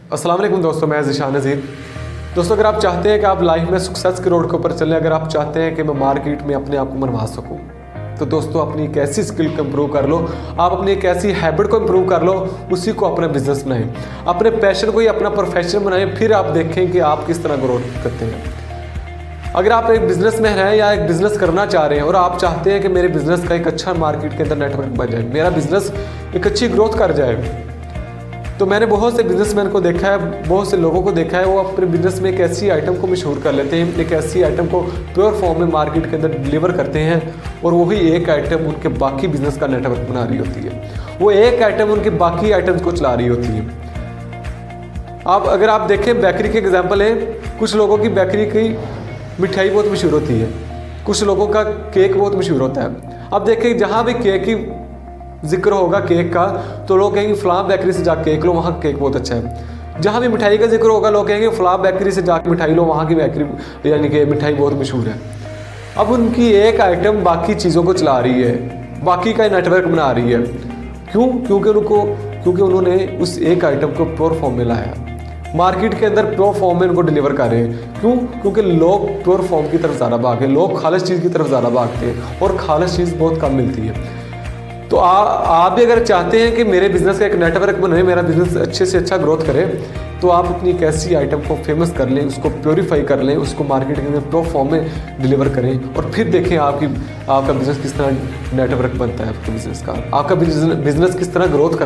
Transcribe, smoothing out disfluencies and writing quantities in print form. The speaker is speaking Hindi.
अस्सलाम वालेकुम दोस्तों, मैं ज़ीशान नज़ीर। दोस्तों, अगर आप चाहते हैं कि आप लाइफ में सक्सेस के रोड के ऊपर चलें, अगर आप चाहते हैं कि मैं मार्केट में अपने आप को मनवा सकूं, तो दोस्तों अपनी एक ऐसी स्किल को इम्प्रूव कर लो, आप अपनी एक ऐसी हैबिट को इम्प्रूव कर लो, उसी को अपना बिजनेस बनाएं, अपने पैशन को ही अपना प्रोफेशन बनाएं, फिर आप देखें कि आप किस तरह ग्रोथ करते हैं। अगर आप एक बिजनेसमैन हैं या एक बिज़नेस करना चाह रहे हैं और आप चाहते हैं कि मेरे बिज़नेस का एक अच्छा मार्केट के अंदर नेटवर्क बन जाए, मेरा बिज़नेस एक अच्छी ग्रोथ कर जाए, तो मैंने बहुत से बिजनेसमैन को देखा है, बहुत से लोगों को देखा है, वो अपने बिजनेस में एक ऐसी आइटम को मशहूर कर लेते हैं, एक ऐसी आइटम को प्योर फॉर्म में मार्केट के अंदर डिलीवर करते हैं और वही एक आइटम उनके बाकी बिजनेस का नेटवर्क बना रही होती है। वो एक आइटम उनके बाकी आइटम्स को चला रही होती है। अगर आप देखें, बेकरी के एग्जाम्पल है, कुछ लोगों की बेकरी की मिठाई बहुत मशहूर होती है, कुछ लोगों का केक बहुत मशहूर होता है। अब देखें, जहाँ भी केक की जिक्र होगा केक का, तो लोग कहेंगे फलां बेकरी से जाकर केक लो, वहाँ केक बहुत अच्छा है। जहाँ भी मिठाई का जिक्र होगा, लोग कहेंगे फलां बेकरी से जाकर मिठाई लो, वहाँ की बेकरी यानी कि मिठाई बहुत मशहूर है। अब उनकी एक आइटम बाकी चीज़ों को चला रही है, बाकी का नेटवर्क बना रही है। क्यों? क्योंकि उन्होंने उस एक आइटम को प्योर फॉर्म में लाया, मार्केट के अंदर प्योर फॉर्म में उनको डिलीवर कर रहे हैं। क्यों? क्योंकि लोग प्योर फॉर्म की तरफ ज़्यादा भागते हैं, लोग खालिश चीज़ की तरफ ज़्यादा भागते हैं और खालिश चीज़ बहुत कम मिलती है। तो आप भी अगर चाहते हैं कि मेरे बिज़नेस का एक नेटवर्क बने, मेरा बिज़नेस अच्छे से अच्छा ग्रोथ करे, तो आप अपनी एक ऐसी आइटम को फेमस कर लें, उसको प्योरीफाई कर लें, उसको मार्केट के अंदर प्योर फॉर्म में डिलीवर करें और फिर देखें आपका बिज़नेस किस तरह नेटवर्क बनता है, आपके बिज़नेस का, आपका बिज़नेस किस तरह ग्रोथ